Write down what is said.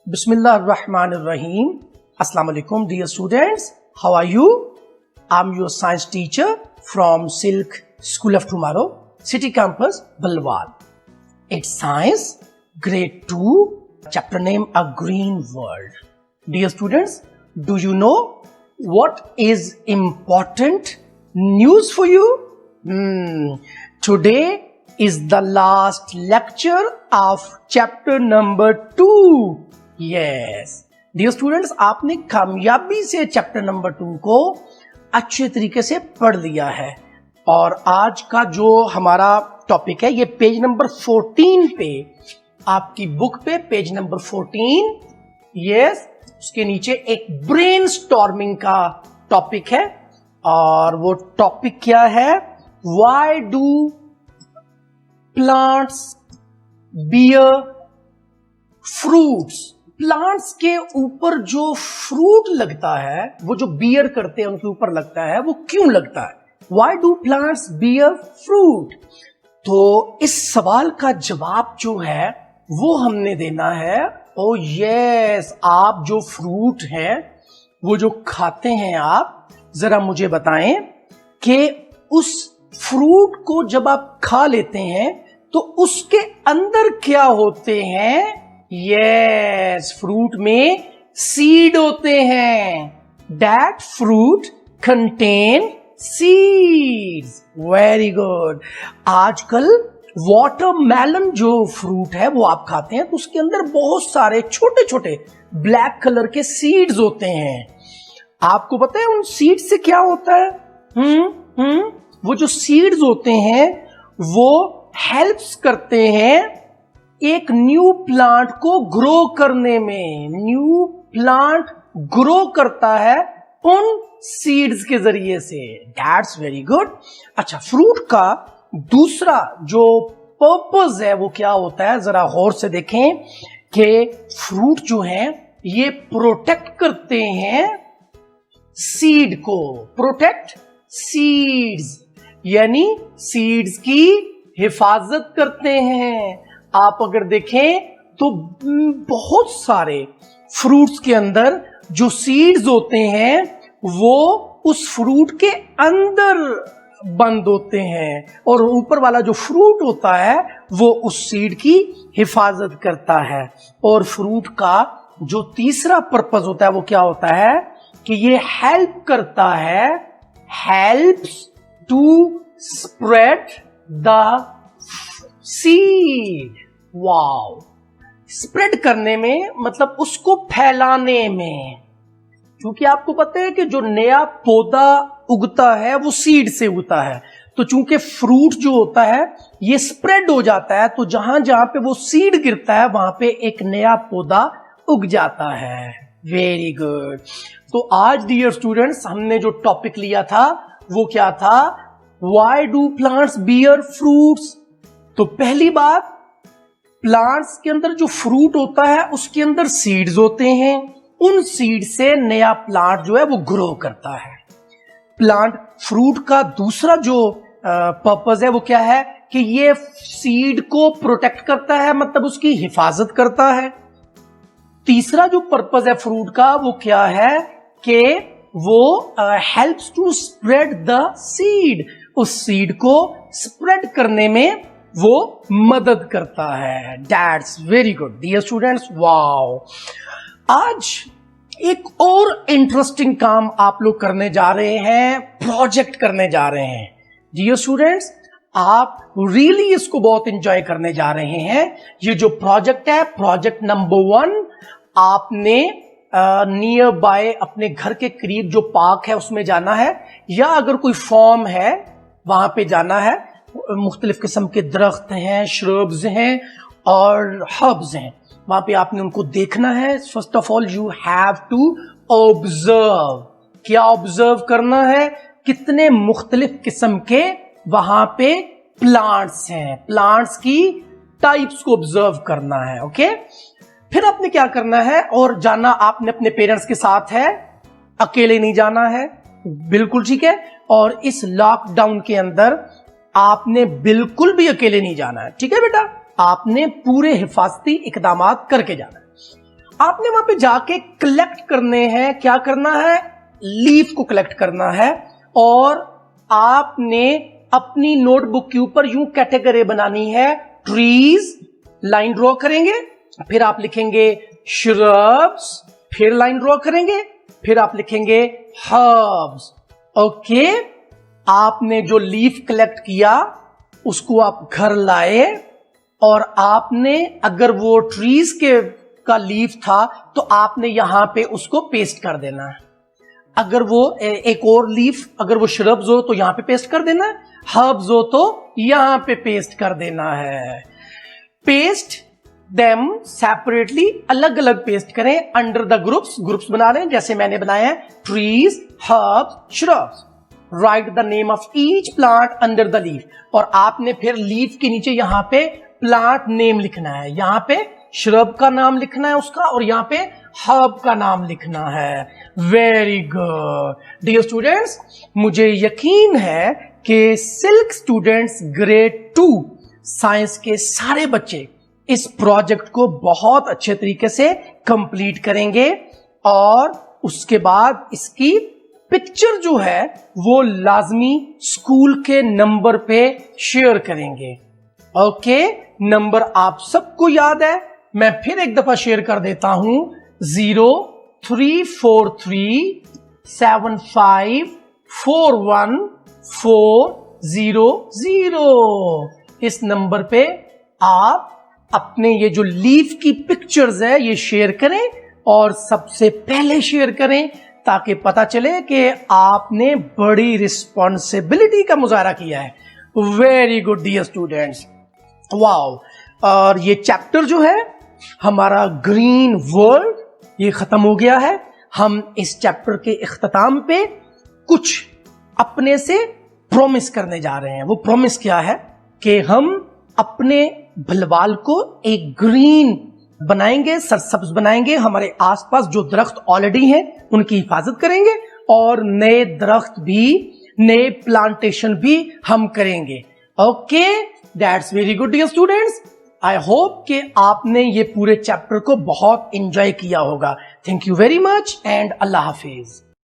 Bismillahirrahmanirrahim. Assalamu alaikum, dear students. How are you? I'm your science teacher from Silk School of Tomorrow, City Campus, Bhalwal. It's science, grade 2, chapter name A Green World. Dear students, do you know what is important news for you? Today is the last lecture of chapter number 2. Yes, dear students, आपने कामयाबी से chapter number 2 को अच्छे तरीके से पढ़ लिया है और आज का जो हमारा टॉपिक है ये पेज नंबर 14 पे, आपकी बुक पे पेज नंबर 14, यस, उसके नीचे एक ब्रेनस्टॉर्मिंग का टॉपिक है और वो टॉपिक क्या है? Why do plants bear fruits? Plants के ऊपर जो फ्रूट लगता है, वो जो बियर करते हैं उनके ऊपर लगता है, वो क्यों लगता है? Why do plants bear fruit? तो इस सवाल का जवाब जो है वो हमने देना है। ओ यस, आप जो फ्रूट हैं, वो जो खाते हैं आप, जरा मुझे बताएं कि उस फ्रूट को जब आप खा लेते हैं तो उसके अंदर क्या होते हैं? यस, फ्रूट में सीड होते हैं। That fruit contain seeds. Very good. आजकल वाटरमेलन जो फ्रूट है वो आप खाते हैं तो उसके अंदर बहुत सारे छोटे छोटे ब्लैक कलर के सीड्स होते हैं। आपको पता है उन सीड्स से क्या होता है? वो जो सीड्स होते हैं वो हेल्प्स करते हैं एक न्यू प्लांट को ग्रो करने में। न्यू प्लांट ग्रो करता है उन सीड्स के जरिए से। That's very good. अच्छा, फ्रूट का दूसरा जो पर्पस है वो क्या होता है? जरा गौर से देखें कि फ्रूट जो है ये प्रोटेक्ट करते हैं सीड को। प्रोटेक्ट सीड्स यानी सीड्स की हिफाजत करते हैं। आप अगर देखें तो बहुत सारे फ्रूट्स के अंदर जो सीड्स होते हैं वो उस फ्रूट के अंदर बंद होते हैं और ऊपर वाला जो फ्रूट होता है वो उस सीड की हिफाजत करता है। और फ्रूट का जो तीसरा पर्पस होता है वो क्या होता है कि ये हेल्प करता है, helps to spread the seed. Wow, spread करने में मतलब उसको फैलाने में, क्योंकि आपको पता है कि जो नया पौधा उगता है वो सीड से उगता है। तो चूंकि फ्रूट जो होता है ये स्प्रेड हो जाता है तो जहां जहां पे वो सीड गिरता है वहां पे एक नया पौधा उग जाता है। Very good. तो आज डियर स्टूडेंट्स हमने जो टॉपिक लिया था वो क्या था? Why do plants bear fruits? तो पहली बात, प्लांट्स के अंदर जो फ्रूट होता है उसके अंदर सीड्स होते हैं। उन सीड से नया प्लांट जो है वो ग्रो करता है। प्लांट फ्रूट का दूसरा जो पर्पस है वो क्या है कि ये सीड को प्रोटेक्ट करता है, मतलब उसकी हिफाजत करता है। तीसरा जो पर्पस है फ्रूट का वो क्या है कि वो helps to spread the seed. उस सीड को स्प्रेड करने में वो मदद करता है। That's very good dear students. Wow, आज एक और इंटरेस्टिंग काम आप लोग करने जा रहे हैं, प्रोजेक्ट करने जा रहे हैं। डियर स्टूडेंट्स, आप रियली इसको बहुत एंजॉय करने जा रहे हैं। ये जो प्रोजेक्ट है, प्रोजेक्ट नंबर 1, आपने नियर बाय अपने घर के करीब जो पार्क है उसमें जाना है, या अगर कोई फॉर्म है वहां पे जाना है। मुख्तलिफ किस्म के दरख्त हैं, श्रब्स हैं और हर्ब्स हैं, वहां पे आपने उनको देखना है। First of all you have to observe. क्या ऑब्जर्व करना है? कितने मुख्तलिफ किस्म के वहां पे प्लांट्स हैं, प्लांट्स की टाइप्स को ऑब्जर्व करना है। ओके, फिर आपने क्या करना है? और जाना आपने अपने पेरेंट्स के साथ है, अकेले नहीं जाना है। बिल्कुल ठीक है। और इस लॉकडाउन के अंदर आपने बिल्कुल भी अकेले नहीं जाना है। ठीक है बेटा, आपने पूरे हिफाजती इकदाम करके जाना है। आपने वहां पे जाके कलेक्ट करने हैं, क्या करना है, लीफ को कलेक्ट करना है। और आपने अपनी नोटबुक के ऊपर यूं कैटेगरी बनानी है, ट्रीज, लाइन ड्रॉ करेंगे, फिर आप लिखेंगे श्रब्स, फिर लाइन ड्रॉ करेंगे, फिर आप लिखेंगे हर्ब्स। ओके, आपने जो लीफ कलेक्ट किया उसको आप घर लाए और आपने, अगर वो ट्रीज के का लीफ था तो आपने यहां पे उसको पेस्ट कर देना है। अगर वो एक और लीफ, अगर वो श्रब्स हो तो यहां पे पेस्ट कर देना है, हर्ब्स हो तो यहां पे पेस्ट कर देना है। पेस्ट देम सेपरेटली, अलग अलग पेस्ट करें अंडर द ग्रुप्स बना लें जैसे मैंने बनाया है, trees, herbs, shrubs. Right the name of each plant under the leaf, और आपने फिर लीफ के नीचे यहां पे प्लांट नेम लिखना है, यहां पे श्रब का नाम लिखना है उसका, और यहां पे हर्ब का नाम लिखना है। वेरी गुड डियर स्टूडेंट्स, मुझे यकीन है कि सिल्क स्टूडेंट्स ग्रेड 2 साइंस के सारे बच्चे इस प्रोजेक्ट को बहुत अच्छे तरीके से कंप्लीट करेंगे और उसके बाद इसकी पिक्चर जो है वो लाजमी स्कूल के नंबर पे शेयर करेंगे। ओके, नंबर आप सबको याद है, मैं फिर एक दफा शेयर कर देता हूं, 034375414000। इस नंबर पे आप अपने ये जो लीफ की पिक्चर्स है ये शेयर करें, और सबसे पहले शेयर करें ताकि पता चले कि आपने बड़ी रिस्पॉन्सिबिलिटी का मुजाहरा किया है। Very good dear students, wow. और ये चैप्टर जो है हमारा ग्रीन वर्ल्ड, ये खत्म हो गया है। हम इस चैप्टर के इख्तिताम पे कुछ अपने से प्रॉमिस करने जा रहे हैं। वो प्रॉमिस क्या है कि हम अपने भलवाल को एक ग्रीन बनाएंगे, सरसब्ज बनाएंगे। हमारे आसपास जो दरख्त ऑलरेडी हैं उनकी हिफाजत करेंगे, और नए दरख्त भी, नए प्लांटेशन भी हम करेंगे। Okay, that's very good dear students. I hope कि आपने ये पूरे चैप्टर को बहुत एंजॉय किया होगा। Thank you very much and Allah Hafiz.